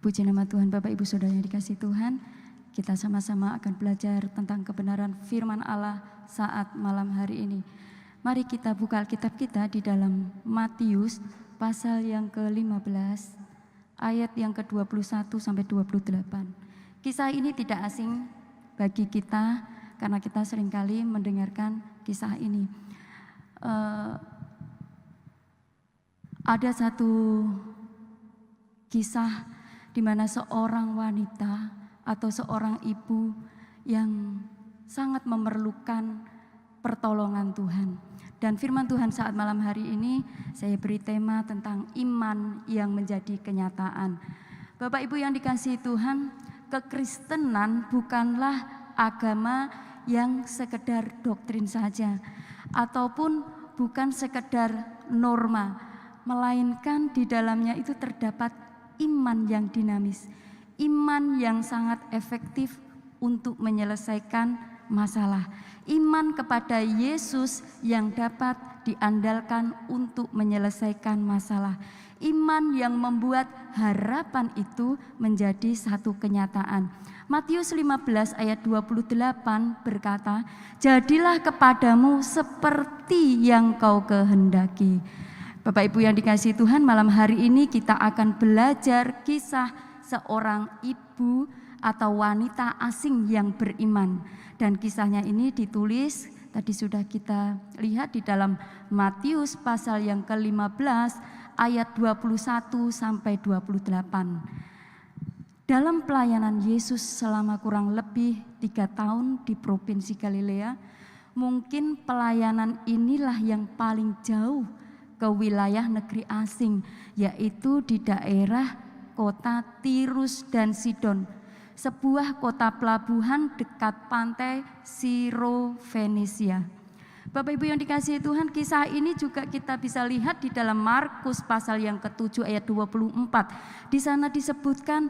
Puji nama Tuhan, Bapak Ibu Saudara yang dikasihi Tuhan. Kita sama-sama akan belajar tentang kebenaran firman Allah saat malam hari ini. Mari kita buka Alkitab kita di dalam Matius pasal yang ke-15 ayat yang ke-21 sampai 28. Kisah ini tidak asing bagi kita karena kita seringkali mendengarkan kisah ini. Ada satu kisah di mana seorang wanita atau seorang ibu yang sangat memerlukan pertolongan Tuhan. Dan firman Tuhan saat malam hari ini saya beri tema tentang iman yang menjadi kenyataan. Bapak Ibu yang dikasihi Tuhan, kekristenan bukanlah agama yang sekedar doktrin saja ataupun bukan sekedar norma, melainkan di dalamnya itu terdapat iman yang dinamis, iman yang sangat efektif untuk menyelesaikan masalah, iman kepada Yesus yang dapat diandalkan untuk menyelesaikan masalah, iman yang membuat harapan itu menjadi satu kenyataan. Matius 15 ayat 28 berkata, "Jadilah kepadamu seperti yang kau kehendaki." Bapak Ibu yang dikasihi Tuhan, malam hari ini kita akan belajar kisah seorang ibu atau wanita asing yang beriman. Dan kisahnya ini ditulis, tadi sudah kita lihat di dalam Matius pasal yang ke-15 ayat 21 sampai 28. Dalam pelayanan Yesus selama kurang lebih 3 tahun di Provinsi Galilea, mungkin pelayanan inilah yang paling jauh ke wilayah negeri asing, yaitu di daerah kota Tirus dan Sidon, sebuah kota pelabuhan dekat pantai Siro-Fenisia. Bapak Ibu yang dikasihi Tuhan, kisah ini juga kita bisa lihat di dalam Markus pasal yang ke-7 ayat 24. Di sana disebutkan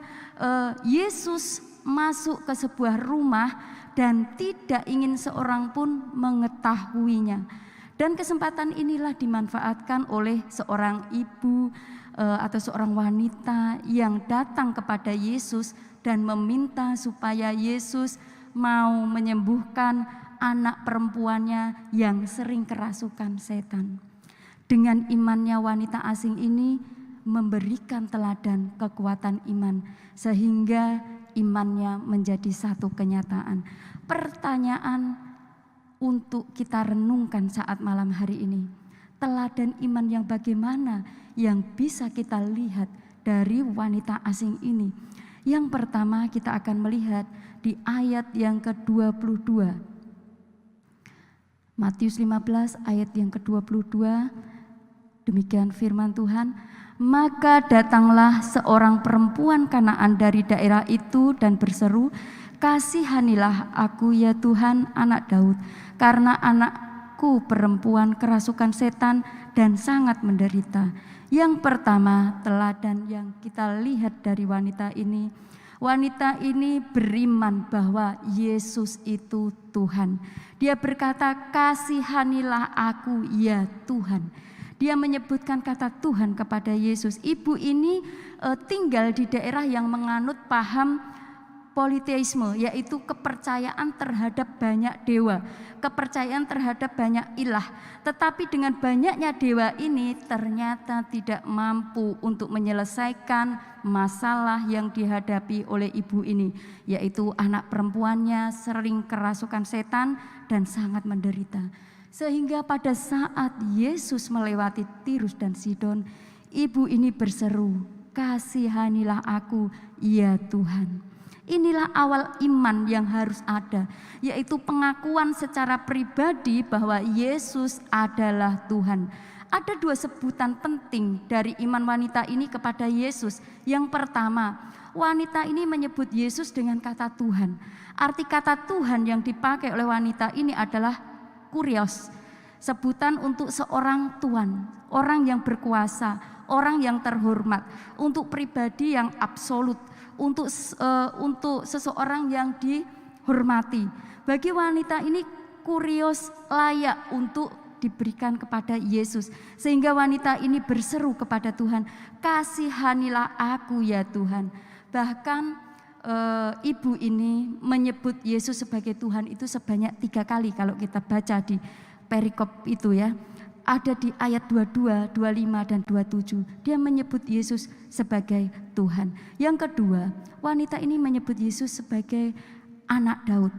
Yesus masuk ke sebuah rumah dan tidak ingin seorang pun mengetahuinya. Dan kesempatan inilah dimanfaatkan oleh seorang ibu atau seorang wanita yang datang kepada Yesus dan meminta supaya Yesus mau menyembuhkan anak perempuannya yang sering kerasukan setan. Dengan imannya wanita asing ini memberikan teladan kekuatan iman sehingga imannya menjadi satu kenyataan. Pertanyaan untuk kita renungkan saat malam hari ini, teladan iman yang bagaimana yang bisa kita lihat dari wanita asing ini. Yang pertama kita akan melihat di ayat yang ke-22. Matius 15 ayat yang ke-22, demikian firman Tuhan. Maka datanglah seorang perempuan Kanaan dari daerah itu dan berseru, "Kasihanilah aku ya Tuhan, anak Daud, karena anakku perempuan kerasukan setan dan sangat menderita." Yang pertama, teladan yang kita lihat dari wanita ini beriman bahwa Yesus itu Tuhan. Dia berkata, "Kasihanilah aku ya Tuhan." Dia menyebutkan kata Tuhan kepada Yesus. Ibu ini tinggal di daerah yang menganut paham politeisme, yaitu kepercayaan terhadap banyak dewa, kepercayaan terhadap banyak ilah. Tetapi dengan banyaknya dewa ini ternyata tidak mampu untuk menyelesaikan masalah yang dihadapi oleh ibu ini, yaitu anak perempuannya sering kerasukan setan dan sangat menderita. Sehingga pada saat Yesus melewati Tirus dan Sidon, ibu ini berseru, "Kasihanilah aku ya Tuhan." Inilah awal iman yang harus ada, yaitu pengakuan secara pribadi bahwa Yesus adalah Tuhan. Ada 2 sebutan penting dari iman wanita ini kepada Yesus. Yang pertama, wanita ini menyebut Yesus dengan kata Tuhan. Arti kata Tuhan yang dipakai oleh wanita ini adalah kurios, sebutan untuk seorang tuan, orang yang berkuasa, orang yang terhormat, untuk pribadi yang absolut, untuk seseorang yang dihormati. Bagi wanita ini kurios layak untuk diberikan kepada Yesus, sehingga wanita ini berseru kepada Tuhan, "Kasihanilah aku ya Tuhan." Bahkan ibu ini menyebut Yesus sebagai Tuhan itu sebanyak 3 kali kalau kita baca di perikop itu ya. Ada di ayat 22, 25 dan 27. Dia menyebut Yesus sebagai Tuhan. Yang kedua, wanita ini menyebut Yesus sebagai anak Daud.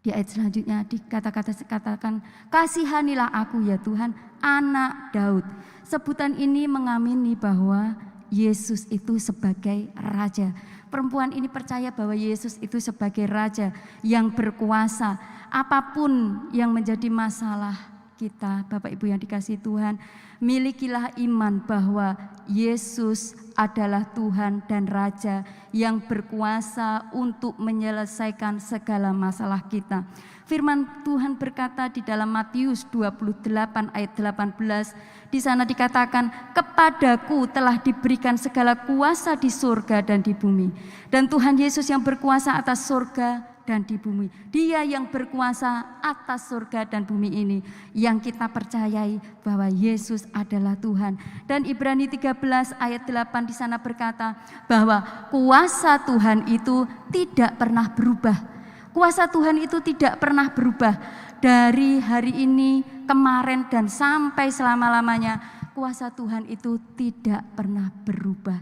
Di ayat selanjutnya dikatakan, kasihanilah aku ya Tuhan, anak Daud. Sebutan ini mengamini bahwa Yesus itu sebagai raja. Perempuan ini percaya bahwa Yesus itu sebagai raja yang berkuasa. Apapun yang menjadi masalah kita, Bapak Ibu yang dikasihi Tuhan, milikilah iman bahwa Yesus adalah Tuhan dan Raja yang berkuasa untuk menyelesaikan segala masalah kita. Firman Tuhan berkata di dalam Matius 28 ayat 18, di sana dikatakan, kepadaku telah diberikan segala kuasa di surga dan di bumi. Dan Tuhan Yesus yang berkuasa atas surga dan di bumi. Dia yang berkuasa atas surga dan bumi ini, yang kita percayai bahwa Yesus adalah Tuhan. Dan Ibrani 13 ayat 8 di sana berkata bahwa kuasa Tuhan itu tidak pernah berubah. Kuasa Tuhan itu tidak pernah berubah dari hari ini, kemarin dan sampai selama-lamanya. Kuasa Tuhan itu tidak pernah berubah.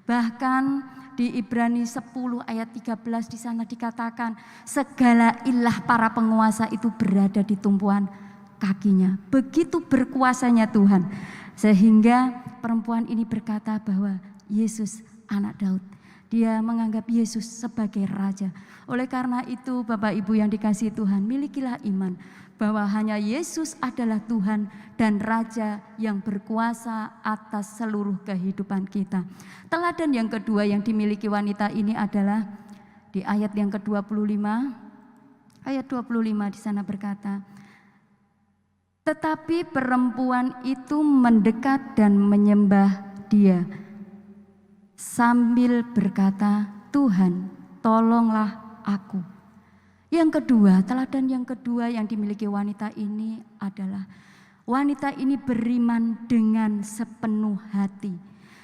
Bahkan di Ibrani 10 ayat 13 di sana dikatakan segala ilah para penguasa itu berada di tumpuan kakinya. Begitu berkuasanya Tuhan. Sehingga perempuan ini berkata bahwa Yesus anak Daud. Dia menganggap Yesus sebagai raja. Oleh karena itu Bapak Ibu yang dikasihi Tuhan, milikilah iman bahwa hanya Yesus adalah Tuhan dan Raja yang berkuasa atas seluruh kehidupan kita. Teladan yang kedua yang dimiliki wanita ini adalah di ayat yang ke-25. Ayat 25 di sana berkata, tetapi perempuan itu mendekat dan menyembah dia sambil berkata, Tuhan, tolonglah aku. Yang kedua, teladan yang kedua yang dimiliki wanita ini adalah wanita ini beriman dengan sepenuh hati.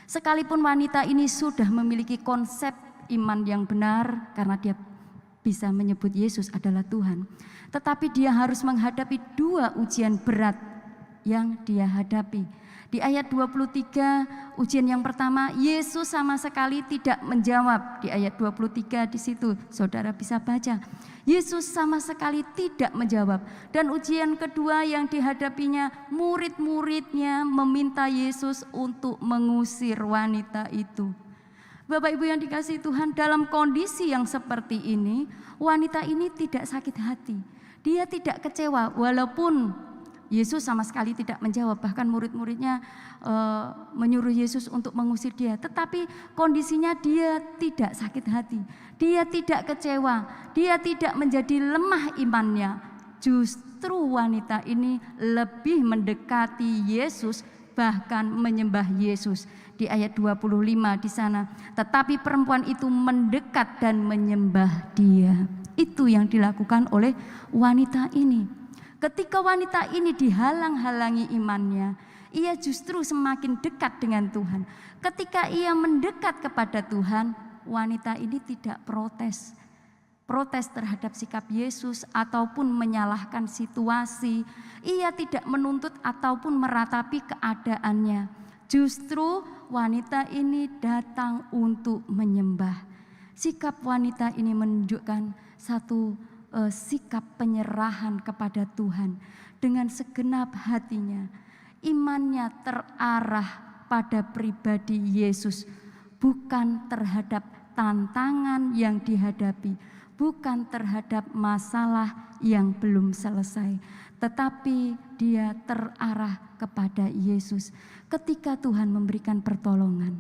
Sekalipun wanita ini sudah memiliki konsep iman yang benar karena dia bisa menyebut Yesus adalah Tuhan, tetapi dia harus menghadapi 2 ujian berat yang dia hadapi. Di ayat 23 ujian yang pertama, Yesus sama sekali tidak menjawab. Di ayat 23 di situ saudara bisa baca. Yesus sama sekali tidak menjawab. Dan ujian kedua yang dihadapinya, murid-muridnya meminta Yesus untuk mengusir wanita itu. Bapak Ibu yang dikasihi Tuhan, dalam kondisi yang seperti ini, wanita ini tidak sakit hati. Dia tidak kecewa walaupun Yesus sama sekali tidak menjawab, bahkan murid-muridnya menyuruh Yesus untuk mengusir dia. Tetapi kondisinya dia tidak sakit hati, dia tidak kecewa, dia tidak menjadi lemah imannya. Justru wanita ini lebih mendekati Yesus, bahkan menyembah Yesus. Di ayat 25 di sana, tetapi perempuan itu mendekat dan menyembah dia. Itu yang dilakukan oleh wanita ini. Ketika wanita ini dihalang-halangi imannya, ia justru semakin dekat dengan Tuhan. Ketika ia mendekat kepada Tuhan, wanita ini tidak protes terhadap sikap Yesus ataupun menyalahkan situasi. Ia tidak menuntut ataupun meratapi keadaannya. Justru wanita ini datang untuk menyembah. Sikap wanita ini menunjukkan satu sikap penyerahan kepada Tuhan dengan segenap hatinya. Imannya terarah pada pribadi Yesus, bukan terhadap tantangan yang dihadapi, bukan terhadap masalah yang belum selesai, tetapi dia terarah kepada Yesus. Ketika Tuhan memberikan pertolongan,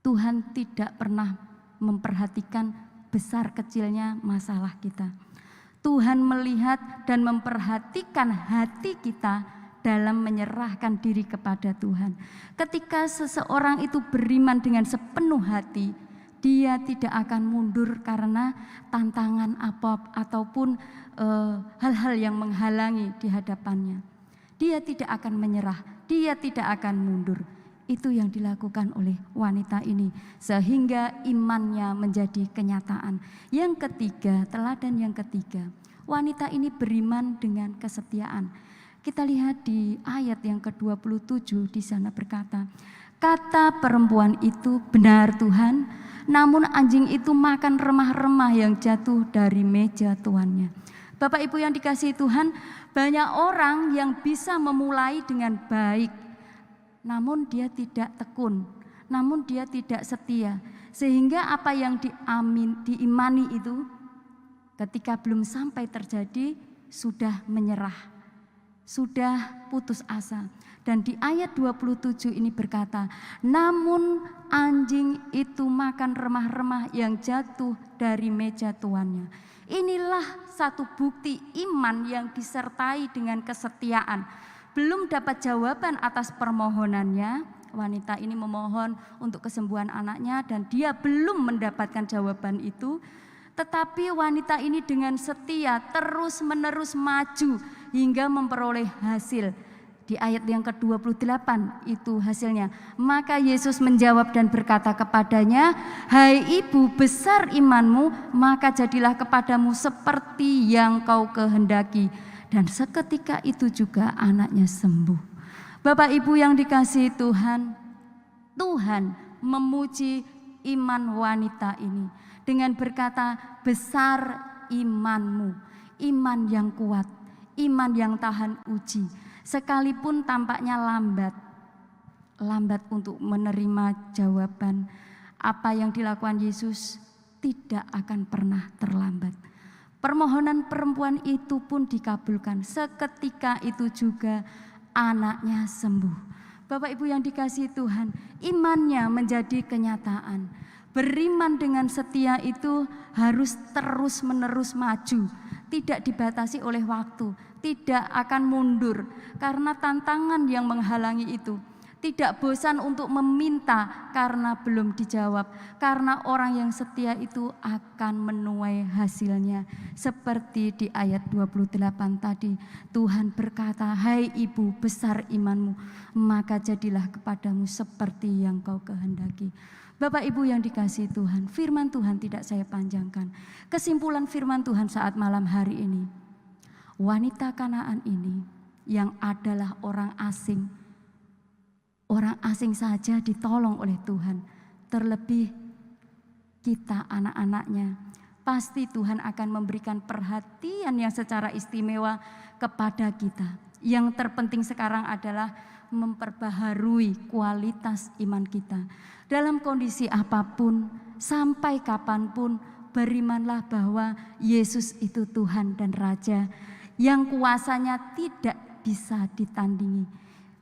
Tuhan tidak pernah memperhatikan besar kecilnya masalah kita. Tuhan melihat dan memperhatikan hati kita dalam menyerahkan diri kepada Tuhan. Ketika seseorang itu beriman dengan sepenuh hati, dia tidak akan mundur karena tantangan ataupun hal-hal yang menghalangi di hadapannya. Dia tidak akan menyerah, dia tidak akan mundur. Itu yang dilakukan oleh wanita ini sehingga imannya menjadi kenyataan. Yang ketiga, teladan yang ketiga, wanita ini beriman dengan kesetiaan. Kita lihat di ayat yang ke-27 di sana berkata, kata perempuan itu, benar Tuhan, namun anjing itu makan remah-remah yang jatuh dari meja tuannya. Bapak Ibu yang dikasihi Tuhan, banyak orang yang bisa memulai dengan baik, namun dia tidak tekun, namun dia tidak setia. Sehingga apa yang diimani itu ketika belum sampai terjadi sudah menyerah, sudah putus asa. Dan di ayat 27 ini berkata, namun anjing itu makan remah-remah yang jatuh dari meja tuannya. Inilah satu bukti iman yang disertai dengan kesetiaan. Belum dapat jawaban atas permohonannya, wanita ini memohon untuk kesembuhan anaknya dan dia belum mendapatkan jawaban itu. Tetapi wanita ini dengan setia terus-menerus maju hingga memperoleh hasil. Di ayat yang ke-28 itu hasilnya. Maka Yesus menjawab dan berkata kepadanya, hai ibu, besar imanmu, maka jadilah kepadamu seperti yang kau kehendaki. Dan seketika itu juga anaknya sembuh. Bapak Ibu yang dikasihi Tuhan, Tuhan memuji iman wanita ini dengan berkata, besar imanmu, iman yang kuat, iman yang tahan uji. Sekalipun tampaknya lambat untuk menerima jawaban, apa yang dilakukan Yesus tidak akan pernah terlambat. Permohonan perempuan itu pun dikabulkan. Seketika itu juga anaknya sembuh. Bapak Ibu yang dikasihi Tuhan, imannya menjadi kenyataan. Beriman dengan setia itu harus terus-menerus maju, tidak dibatasi oleh waktu, tidak akan mundur karena tantangan yang menghalangi itu. Tidak bosan untuk meminta karena belum dijawab. Karena orang yang setia itu akan menuai hasilnya. Seperti di ayat 28 tadi, Tuhan berkata, hai ibu, besar imanmu, maka jadilah kepadamu seperti yang kau kehendaki. Bapak Ibu yang dikasihi Tuhan, firman Tuhan tidak saya panjangkan. Kesimpulan firman Tuhan saat malam hari ini, wanita Kanaan ini yang adalah orang asing saja ditolong oleh Tuhan. Terlebih kita anak-anaknya, pasti Tuhan akan memberikan perhatian yang secara istimewa kepada kita. Yang terpenting sekarang adalah memperbaharui kualitas iman kita. Dalam kondisi apapun, sampai kapanpun, berimanlah bahwa Yesus itu Tuhan dan Raja yang kuasanya tidak bisa ditandingi.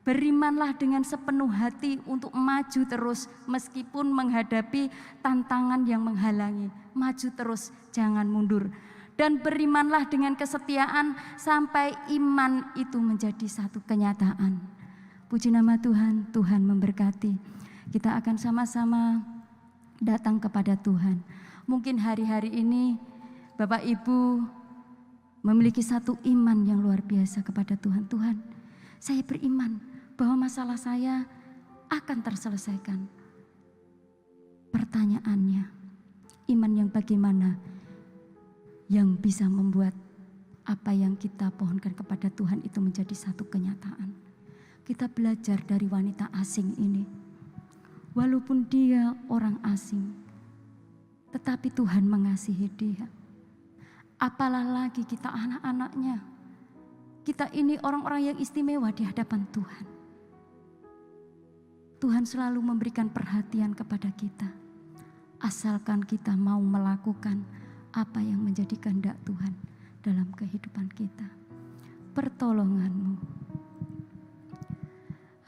Berimanlah dengan sepenuh hati untuk maju terus meskipun menghadapi tantangan yang menghalangi. Maju terus, jangan mundur. Dan berimanlah dengan kesetiaan sampai iman itu menjadi satu kenyataan. Puji nama Tuhan, Tuhan memberkati. Kita akan sama-sama datang kepada Tuhan. Mungkin hari-hari ini Bapak Ibu memiliki satu iman yang luar biasa kepada Tuhan. Tuhan, saya beriman bahwa masalah saya akan terselesaikan. Pertanyaannya, iman yang bagaimana yang bisa membuat apa yang kita pohonkan kepada Tuhan itu menjadi satu kenyataan. Kita belajar dari wanita asing ini. Walaupun dia orang asing, tetapi Tuhan mengasihi dia. Apalah lagi kita anak-anaknya. Kita ini orang-orang yang istimewa di hadapan Tuhan. Tuhan selalu memberikan perhatian kepada kita. Asalkan kita mau melakukan apa yang menjadi kehendak Tuhan dalam kehidupan kita. Pertolonganmu.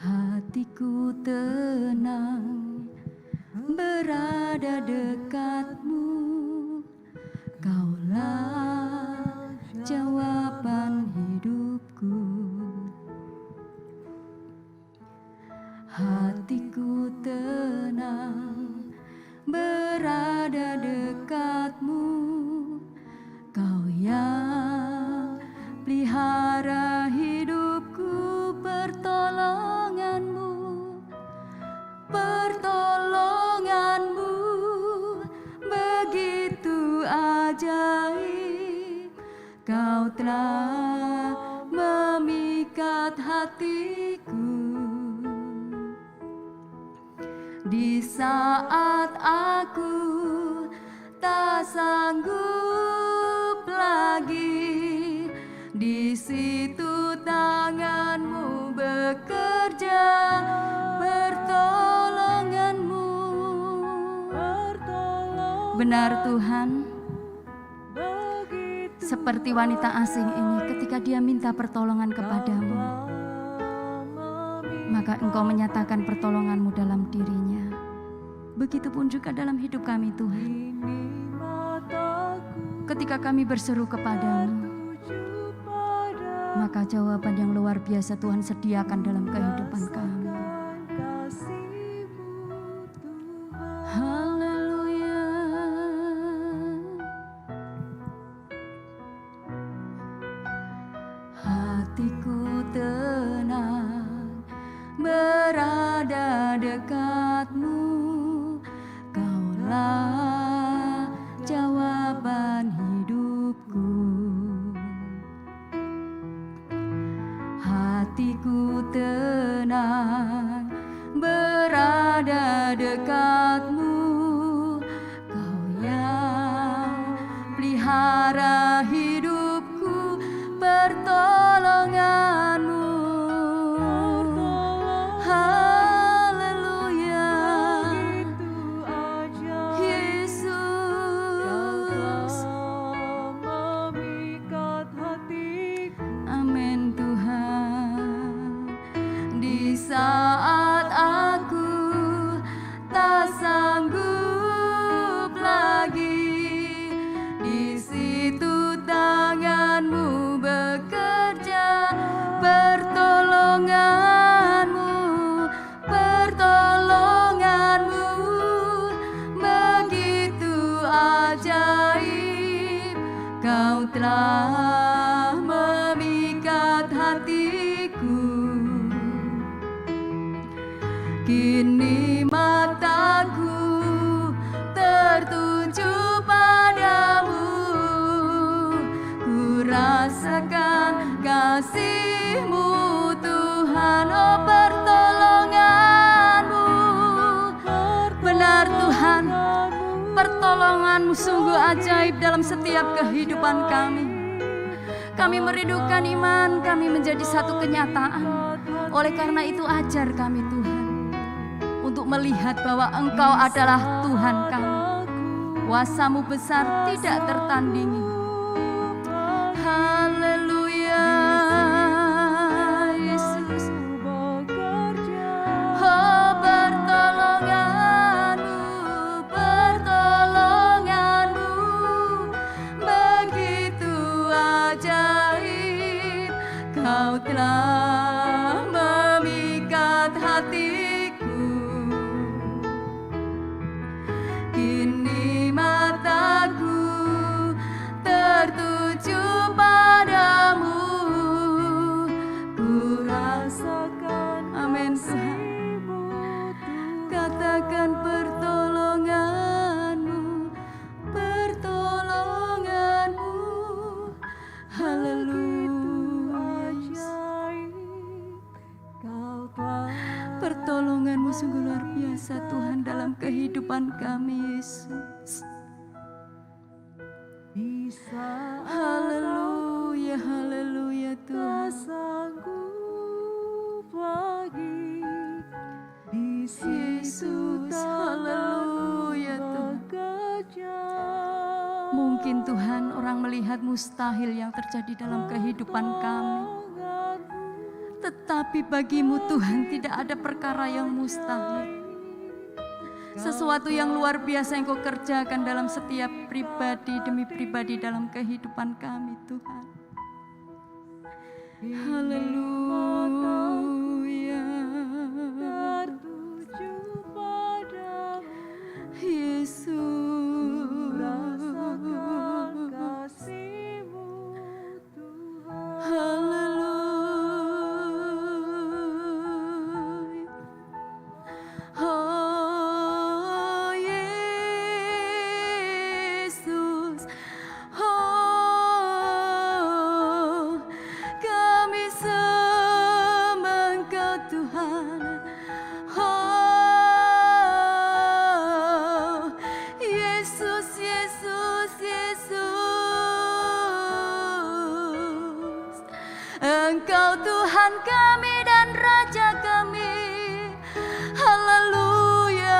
Hatiku tenang berada dekatmu. Kaulah jawaban hidupku. Hatiku tenang berada dekatmu. Kau yang pelihara hidupku, pertolonganmu Kau telah memikat hatiku di saat aku tak sanggup lagi. Di situ tanganmu bekerja, pertolonganmu. Benar Tuhan, seperti wanita asing ini ketika dia minta pertolongan kepadamu, maka Engkau menyatakan pertolonganmu dalam dirinya. Begitupun juga dalam hidup kami Tuhan. Ketika kami berseru kepadamu, maka jawaban yang luar biasa Tuhan sediakan dalam kehidupan kami. Haleluya. Hatiku tenang berada dekatmu, Kaulah jawaban hidupku. Hatiku tenang berada dekatmu, Kau yang pelihara hidupku, pertolonganmu. Haleluya. Yesus. Amin Tuhan. Di saat aku tak sanggup lagi, di situ tanganmu bekerja, pertolonganmu, pertolonganmu begitu ajaib. Kau telah memikat hatiku. Kini mataku tertuju padamu, ku rasakan kasih-Mu Tuhan, oh pertolongan-Mu. Benar Tuhan, pertolongan-Mu sungguh ajaib dalam setiap kehidupan kami. Kami merindukan iman kami menjadi satu kenyataan. Oleh karena itu ajar kami Tuhan untuk melihat bahwa Engkau adalah Tuhan kami. Kuasa-Mu besar tidak tertandingi. Haleluya. Yesus. Oh pertolongan-Mu, pertolongan-Mu begitu ajaib. Kau telah memikat hatiku. Kini mataku tertuju padamu, ku rasakan. Amin Tuhan. Katakan pertolongan-Mu, pertolongan-Mu. Haleluya. Pertolongan-Mu sungguh luar biasa Tuhan dalam kehidupan kami Yesus. Haleluya, haleluya Tuhan. Yesus, haleluya Tuhan. Mungkin Tuhan orang melihat mustahil yang terjadi dalam kehidupan kami, tetapi bagi-Mu Tuhan tidak ada perkara yang mustahil. Sesuatu yang luar biasa yang Kau kerjakan dalam setiap pribadi demi pribadi dalam kehidupan kami Tuhan. Haleluya. Yesus. Tuhan kami dan Raja kami. Haleluya,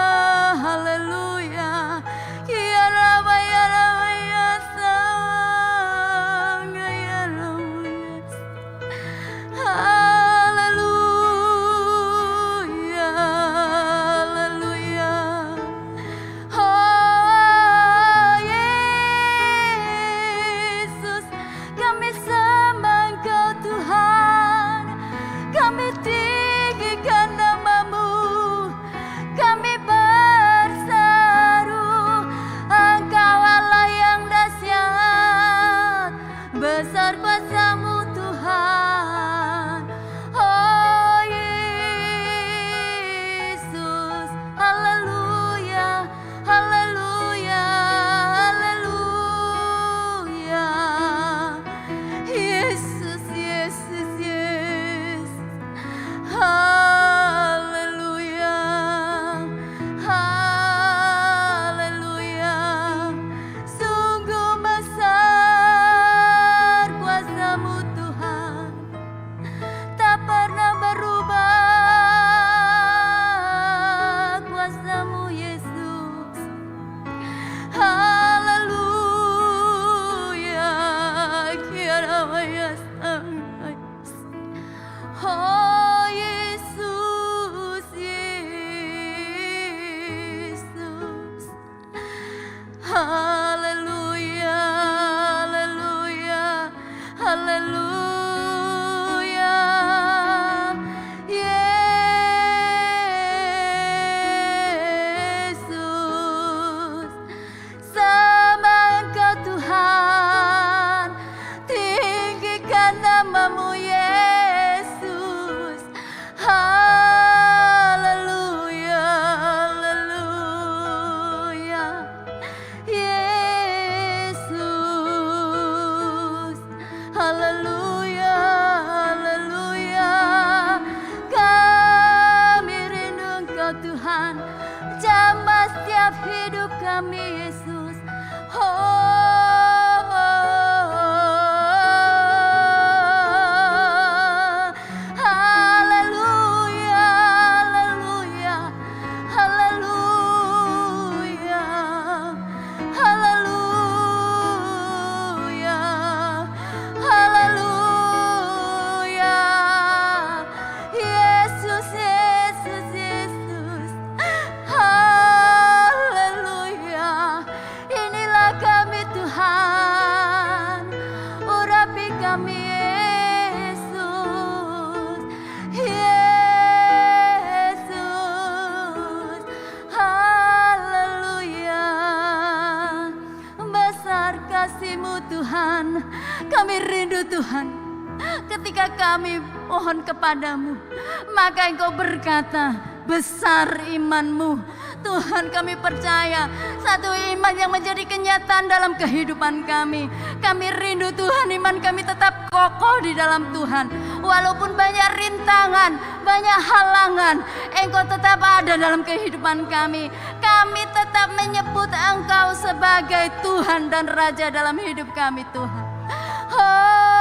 haleluya. Ya Rabbi, ya Rabbi, ya Sang, ya Rabbi. Haleluya, haleluya. Oh Yesus, kami sembah Engkau Tuhan, kami tinggikan nama-Mu, kami berseru, Engkau Allah yang dahsyat, besar kuasa-Mu Tuhan. Oh Yesus, haleluya, haleluya, haleluya. Yesus, Yesus, Yesus. Haleluya, haleluya. Sungguh besar kuasa-Mu Tuhan, tak pernah berubah kuasa-Mu Yesus. Haleluya, kira oh Yesus, Yesus. Haleluya, haleluya, haleluya. Yesus, sembah Engkau Tuhan, tinggikan nama-Mu Yesus. Haleluya, haleluya. Yesus, haleluya, haleluya. Kami rindu Engkau Tuhan, jamah setiap hidup kami Yesus. Haleluya, haleluya, haleluya, haleluya, haleluya. Yesus, Yesus, Yesus. Haleluya. Inilah kami Tuhan, urapi kami Yesus, Yesus. Haleluya. Besar kasih-Mu Tuhan, kami rindu Tuhan. Ketika kami mohon kepadamu, maka Engkau berkata, besar iman-mu. Tuhan, kami percaya satu iman yang menjadi kenyataan dalam kehidupan kami. Kami rindu Tuhan, iman kami tetap kokoh di dalam Tuhan. Walaupun banyak rintangan, banyak halangan, Engkau tetap ada dalam kehidupan kami. Kami tetap menyebut Engkau sebagai Tuhan dan Raja dalam hidup kami Tuhan. Oh